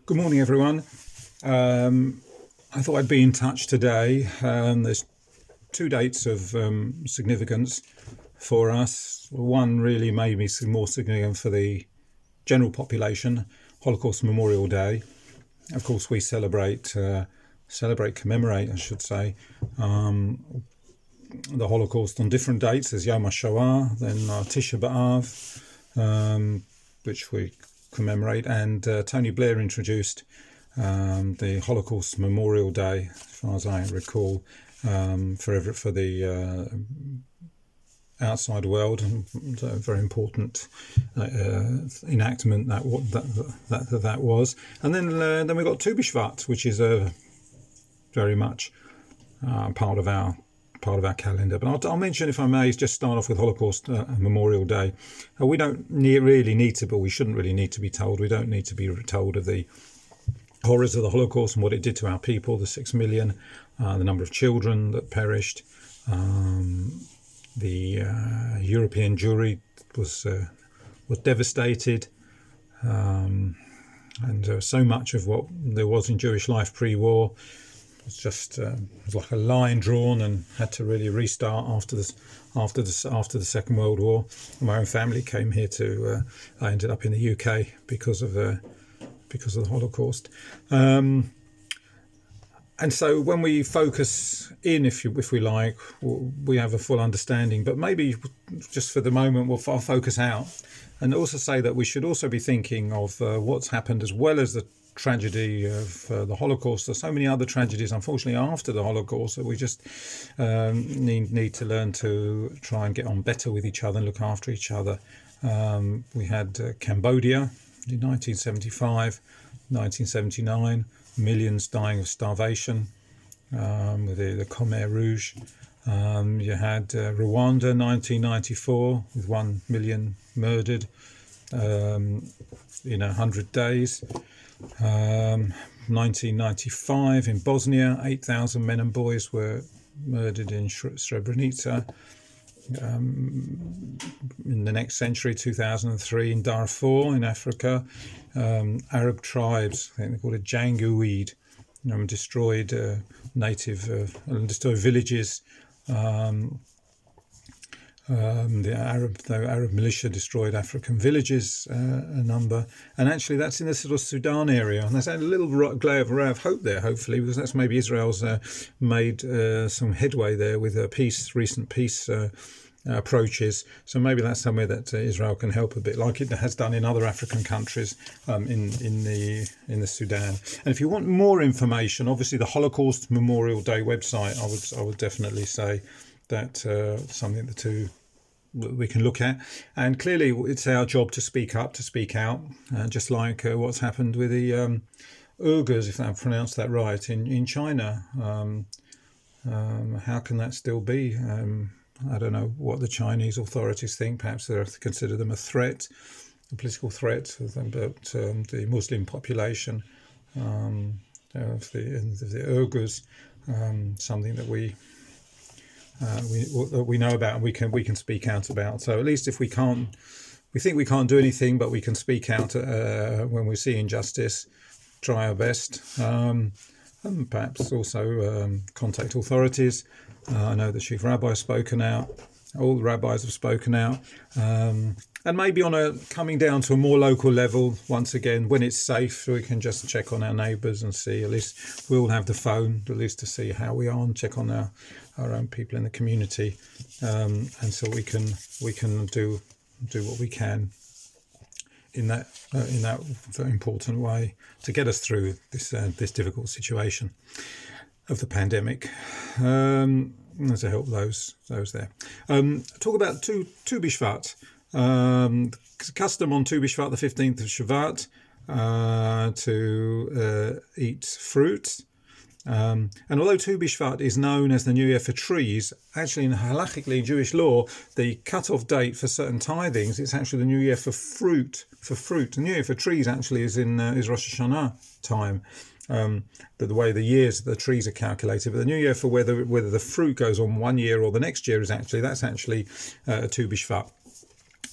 Good morning, everyone. I thought I'd be in touch today. There's two dates of significance for us. One really maybe more significant for the general population, Holocaust Memorial Day. Of course, we commemorate, I should say, the Holocaust on different dates. There's Yom HaShoah, then Tisha B'Av, which we commemorate, and Tony Blair introduced the Holocaust Memorial Day, as far as I recall, for the outside world, and a very important enactment that was. And then we got Tu B'Shvat, which is very much part of our calendar. But I'll mention, if I may, just start off with Holocaust Memorial Day. We don't really need to, but we shouldn't really need to be told. We don't need to be told of the horrors of the Holocaust and what it did to our people, the 6 million, the number of children that perished. The European Jewry was devastated, and so much of what there was in Jewish life pre-war was just was like a line drawn and had to really restart after the Second World War. My own family came here I ended up in the UK because of the Holocaust. And so when we focus in, if we like, we have a full understanding. But maybe just for the moment, I'll focus out and also say that we should also be thinking of what's happened, as well as the tragedy of the Holocaust. There's so many other tragedies, unfortunately, after the Holocaust, that we just need to learn to try and get on better with each other and look after each other. We had Cambodia in 1975, 1979, millions dying of starvation with the Khmer Rouge. You had Rwanda, 1994, with 1 million murdered in 100 days. 1995 in Bosnia, 8,000 men and boys were murdered in Srebrenica. In the next century, 2003, in Darfur in Africa, Arab tribes, I think they called it Janjaweed, destroyed destroyed villages. The Arab militia destroyed African villages, a number, and actually that's in the sort of Sudan area, and there's a little ray of hope there, hopefully, because that's maybe Israel's made some headway there with recent peace approaches. So maybe that's somewhere that Israel can help a bit, like it has done in other African countries in the Sudan. And if you want more information, obviously the Holocaust Memorial Day website, I would definitely say that something we can look at. And clearly it's our job to speak up, to speak out, just like what's happened with the Uyghurs, if I pronounced that right, in China. How can that still be? I don't know what the Chinese authorities think. Perhaps they consider them a threat, a political threat, but the Muslim population of the Uyghurs, something that we know about and we can speak out about. So at least if we think we can't do anything, but we can speak out when we see injustice, try our best, and perhaps also contact authorities. I know the Chief Rabbi has spoken out, all the rabbis have spoken out, and maybe coming down to a more local level, once again, when it's safe, we can just check on our neighbours and see. At least we all have the phone, at least to see how we are, and check on our own people in the community, and so we can do what we can in that very important way to get us through this difficult situation of the pandemic, and to help those there. Talk about Tu B'Shvat. Custom on Tu B'Shvat, the 15th of Shevat, to eat fruit. And although Tu B'Shvat is known as the New Year for trees, actually halachically in Jewish law, the cut-off date for certain tithings, it's actually the New Year for fruit. The New Year for trees actually is Rosh Hashanah time. The way the years of the trees are calculated, but the New Year for whether the fruit goes on one year or the next year that's actually Tu B'Shvat.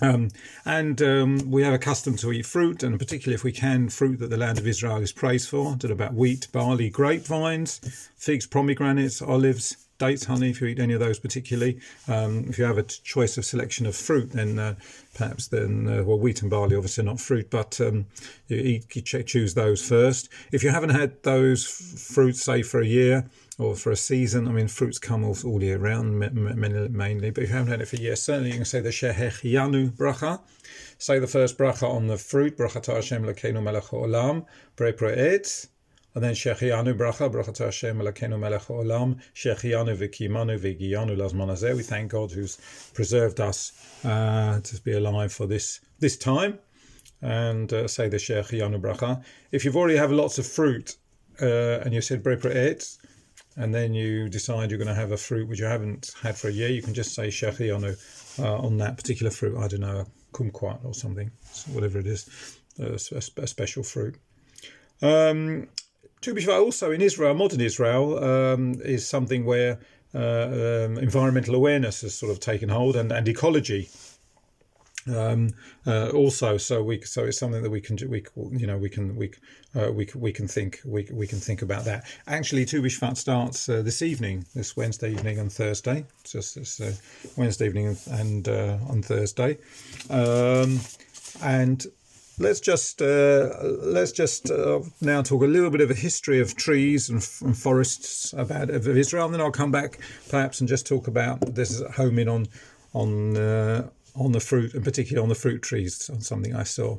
We have a custom to eat fruit, and particularly if we can, fruit that the land of Israel is praised for. Did about wheat, barley, grapevines, figs, pomegranates, olives, dates, honey, if you eat any of those particularly. If you have a choice of selection of fruit, then perhaps wheat and barley obviously not fruit, but you choose those first. If you haven't had those fruits, say for a year or for a season, I mean, fruits come all year round mainly, but if you haven't had it for a year, certainly you can say the Shehechianu bracha. Say the first bracha on the fruit, Brachata Hashem Elokeinu melech haolam, Bre Etz. And then Shechianu bracha, Brachata Hashem Elokeinu melech haolam, Shechianu v'kimanu v'giyanu lazman hazeh. We thank God who's preserved us to be alive for this time. And say the Shechianu bracha. If you've already have lots of fruit and you said Bre Etz, and then you decide you're going to have a fruit which you haven't had for a year, you can just say Shechianu on that particular fruit. I don't know, a kumquat or something, whatever it is, a special fruit. Tu B'Shvat also in Israel, modern Israel, is something where environmental awareness has sort of taken hold, and ecology. Also, so it's something that we can do. We can think about that. Actually, Tu B'Shvat starts this evening, this Wednesday evening and Thursday. Just this Wednesday evening and on Thursday, and let's just now talk a little bit of a history of trees and forests of Israel, and then I'll come back perhaps and just talk about this home in on the fruit, and particularly on the fruit trees, on something I saw.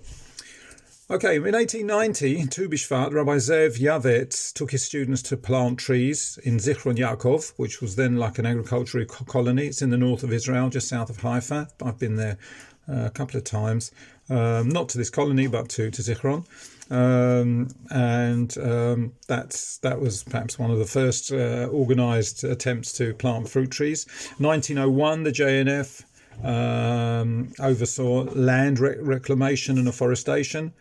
Okay, in 1890, Tu B'Shvat, Rabbi Zev Yavetz took his students to plant trees in Zichron Yaakov, which was then like an agricultural colony. It's in the north of Israel, just south of Haifa. I've been there a couple of times, not to this colony, but to Zichron. That was perhaps one of the first organised attempts to plant fruit trees. 1901, the JNF oversaw land reclamation and afforestation,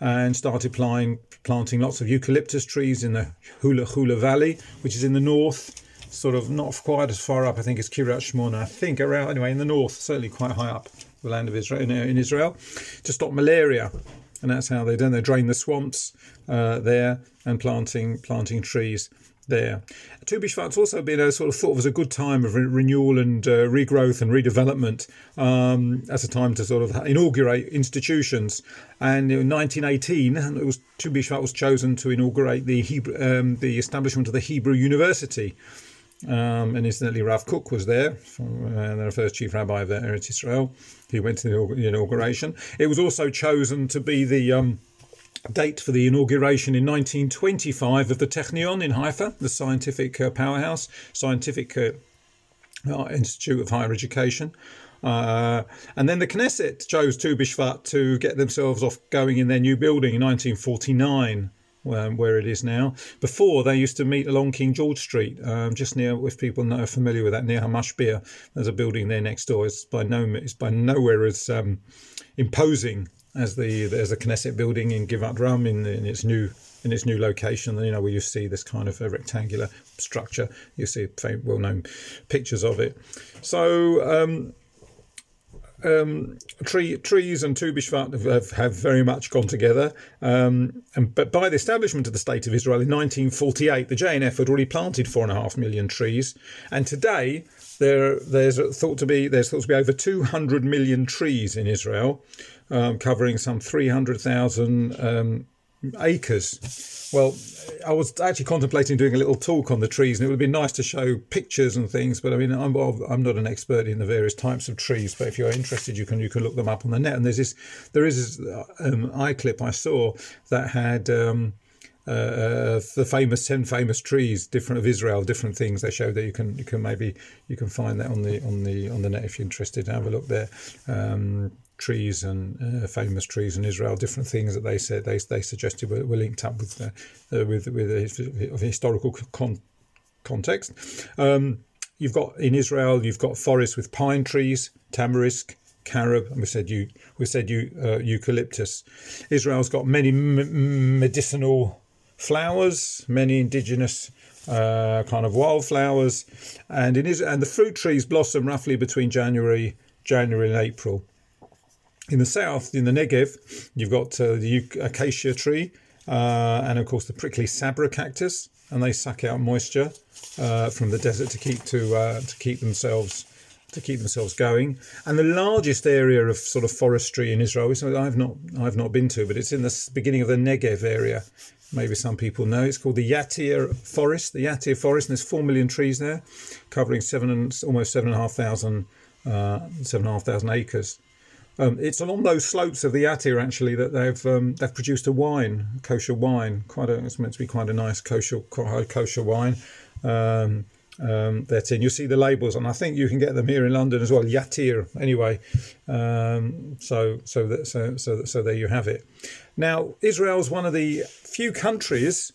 and started planting lots of eucalyptus trees in the Hula Valley, which is in the north, sort of not quite as far up, I think, as Kiryat Shmona. I think around, anyway, in the north, certainly quite high up the land of Israel, in Israel, to stop malaria. And that's how they drain the swamps there, and planting trees there. Tu B'Shvat's also been sort of thought of as a good time of renewal and regrowth and redevelopment, as a time to sort of inaugurate institutions. And in 1918, Tu B'Shvat was chosen to inaugurate the establishment of the Hebrew University. And incidentally, Rav Kook was there, the first chief rabbi of Eretz Israel. He went to the inauguration. It was also chosen to be the date for the inauguration in 1925 of the Technion in Haifa, the scientific powerhouse, scientific institute of higher education. And then the Knesset chose Tu B'Shvat to get themselves off going in their new building in 1949. Where it is now. Before, they used to meet along King George Street, just near, if people are familiar with that, near Hamashbir. There's a building there next door. It's by nowhere as imposing as there's a Knesset building in Givat Ram in its new location. Where you see this kind of a rectangular structure. You see well-known pictures of it. So. Trees and Tu B'Shvat have very much gone together, but by the establishment of the State of Israel in 1948, the JNF had already planted 4.5 million trees, and today there's thought to be over 200 million trees in Israel, covering some 300,000 acres. Well, I was actually contemplating doing a little talk on the trees, and it would have been nice to show pictures and things, but I mean, I'm not an expert in the various types of trees, but if you're interested, you can look them up on the net. And there is this iClip I saw that had the famous 10 famous trees, different of Israel, different things. They show that you can find that on the net if you're interested. Have a look there. Trees and famous trees in Israel, different things that they said they suggested were linked up with a historical context. You've got in Israel, you've got forests with pine trees, tamarisk, carob, and we said eucalyptus. Israel's got many medicinal flowers, many indigenous kind of wildflowers, and the fruit trees blossom roughly between January and April. In the south, in the Negev, you've got the acacia tree and, of course, the prickly sabra cactus, and they suck out moisture from the desert to keep themselves going. And the largest area of sort of forestry in Israel, which I've not been to, but it's in the beginning of the Negev area. Maybe some people know. It's called the Yatir Forest. The Yatir Forest, and there's 4 million trees there, covering almost 7,500 acres. It's along those slopes of the Yatir actually that they've produced a wine, kosher wine. It's meant to be quite a nice kosher wine. That's in. You see the labels, and I think you can get them here in London as well. Yatir, anyway. So there you have it. Now, Israel's one of the few countries,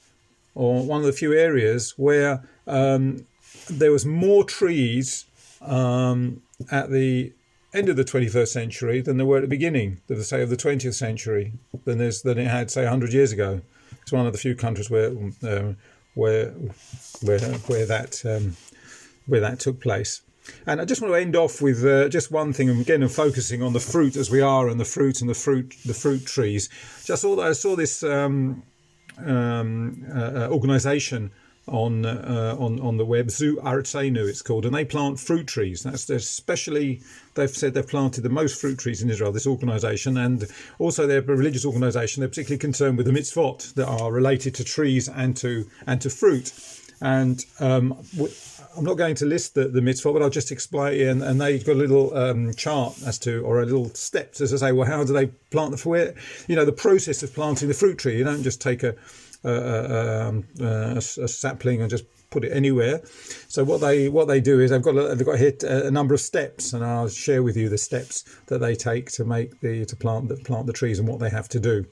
or one of the few areas where there was more trees at the end of the 21st century than there were at the beginning, of the 20th century, than it had, say, 100 years ago. It's one of the few countries where that took place. And I just want to end off with just one thing, again, and focusing on the fruit as we are, and the fruit trees. I saw this organisation on the web, Zu Artseinu it's called, and they plant fruit trees. They've said they've planted the most fruit trees in Israel, this organisation, and also they're a religious organisation. They're particularly concerned with the mitzvot that are related to trees and to fruit. And I'm not going to list the mitzvot, but I'll just explain. And they've got a little chart or a little steps as I say. Well, how do they plant the fruit? The process of planting the fruit tree. You don't just take a sapling and just put it anywhere. So what they do is they've got here a number of steps, and I'll share with you the steps that they take to plant the trees and what they have to do.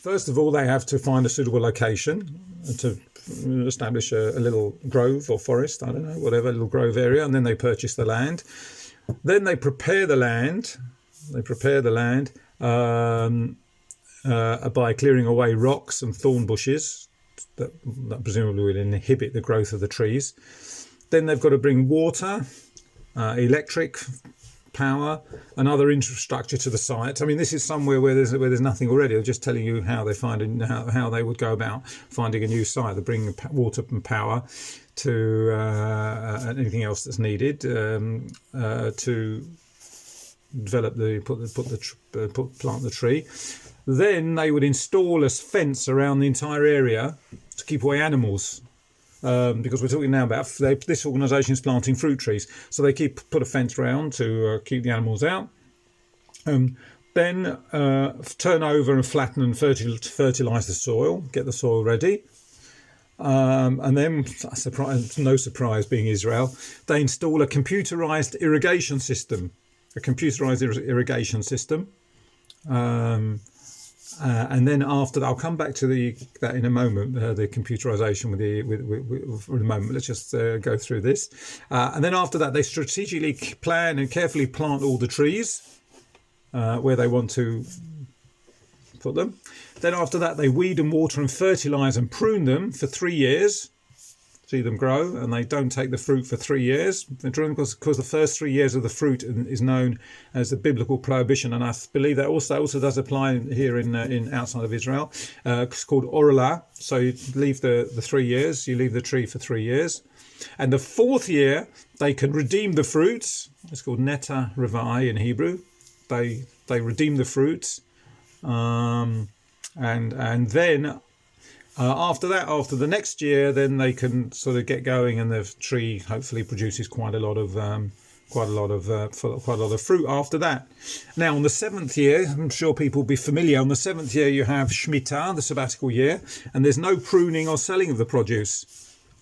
First of all, they have to find a suitable location to establish a little grove or forest, I don't know, whatever, little grove area, and then they purchase the land. Then they prepare the land. By clearing away rocks and thorn bushes that presumably will inhibit the growth of the trees. Then they've got to bring water, electric power, and other infrastructure to the site. I mean, this is somewhere where there's nothing already. I'm just telling you how they how they would go about finding a new site. They bring water and power to anything else that's needed to develop plant the tree. Then they would install a fence around the entire area to keep away animals. Because we're talking now about this organisation is planting fruit trees, so they put a fence around to keep the animals out. Then turn over and flatten and fertilise the soil, get the soil ready. And then, no surprise being Israel, they install a computerised irrigation system. And then after that, I'll come back to that in a moment. The computerization with in a moment. Let's just go through this, and then after that, they strategically plan and carefully plant all the trees where they want to put them. Then after that, they weed and water and fertilize and prune them for 3 years. See them grow, and they don't take the fruit for 3 years. Because the first 3 years of the fruit is known as the biblical prohibition, and I believe that also does apply here in outside of Israel. It's called wrll. So you leave the 3 years, you leave the tree for 3 years, and the 4th year they can redeem the fruits. It's called neta revai in Hebrew. They redeem the fruits, and then. After the next year, then they can sort of get going, and the tree hopefully produces quite a lot of fruit after that. Now, on the 7th year, I'm sure people will be familiar. On the 7th year, you have Shemitah, the sabbatical year, and there's no pruning or selling of the produce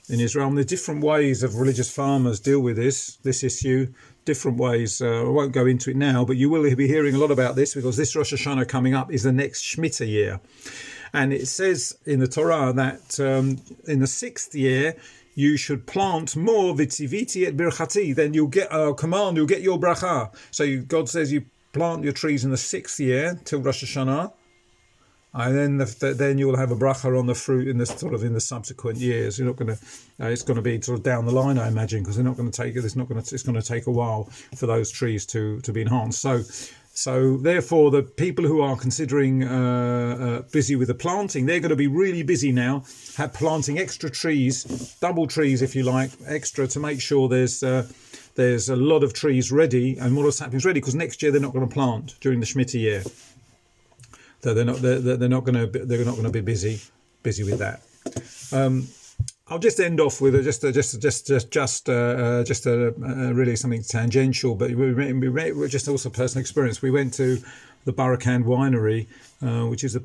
in Israel. And the different ways of religious farmers deal with this issue. Different ways. I won't go into it now, but you will be hearing a lot about this because this Rosh Hashanah coming up is the next Shemitah year. And it says in the Torah that in the 6th year, you should plant more vitziviti et birchati. Then you'll get a command, you'll get your bracha. So God says you plant your trees in the 6th year till Rosh Hashanah. And then you'll have a bracha on the fruit in the subsequent years. You're not going to. It's going to be sort of down the line, I imagine, because they're not going to take it. It's going to take a while for those trees to be enhanced. So So therefore, the people who are considering busy with the planting, they're going to be really busy now, planting extra trees, double trees if you like, extra to make sure there's a lot of trees ready and more saplings ready, because next year they're not going to plant during the Shemitah year. So they're not going to be busy with that. I'll just end off with just really something tangential, but we just also personal experience. We went to the Barakan winery, which is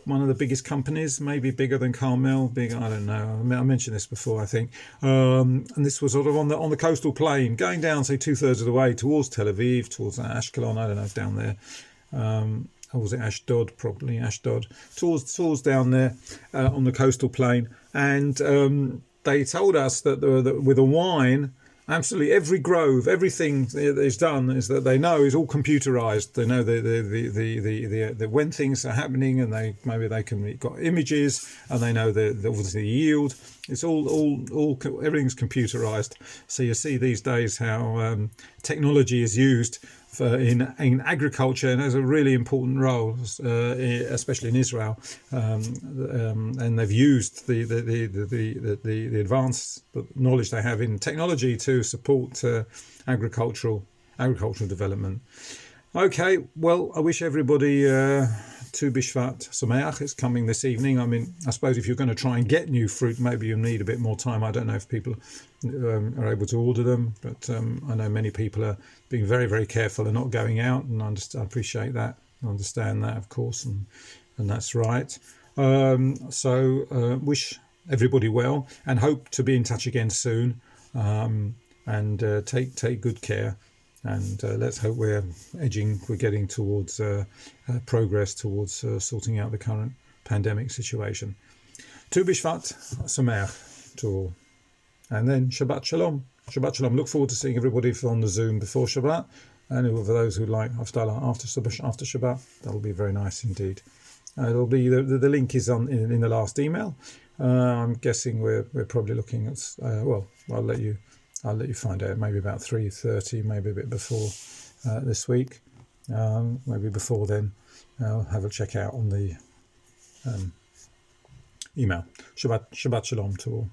one of the biggest companies, maybe bigger than Carmel. I don't know. I mentioned this before, I think. And this was sort of on the coastal plain, going down, say 2/3 of the way towards Tel Aviv, towards Ashkelon. I don't know, down there. Or was it Ashdod? Probably Ashdod. Towards down there on the coastal plain. And they told us that with the wine, absolutely every grove, everything that is done is that they know is all computerized. They know the when things are happening, and maybe they can got images, and they know obviously the yield. It's all everything's computerized. So you see these days how technology is used in agriculture, and has a really important role, especially in Israel. And they've used the advanced knowledge they have in technology to support agricultural development. Okay, well, I wish everybody Tu Bishvat Sameach. It's coming this evening. I mean, I suppose if you're going to try and get new fruit, maybe you'll need a bit more time. I don't know if people are able to order them, but I know many people are being very, very careful and not going out, and I appreciate that. I understand that, of course, and that's right. So wish everybody well, and hope to be in touch again soon. And take good care. And let's hope we're getting towards progress towards sorting out the current pandemic situation. Tu Bishvat Sameach to all. And then Shabbat Shalom. Shabbat Shalom. Look forward to seeing everybody on the Zoom before Shabbat. And for those who like Haftarah after Shabbat, that'll be very nice indeed. It'll be the link is in the last email. I'm guessing we're probably looking at well, I'll let you find out, maybe about 3:30, maybe a bit before this week. Maybe before then, I'll have a check out on the email. Shabbat Shalom to all.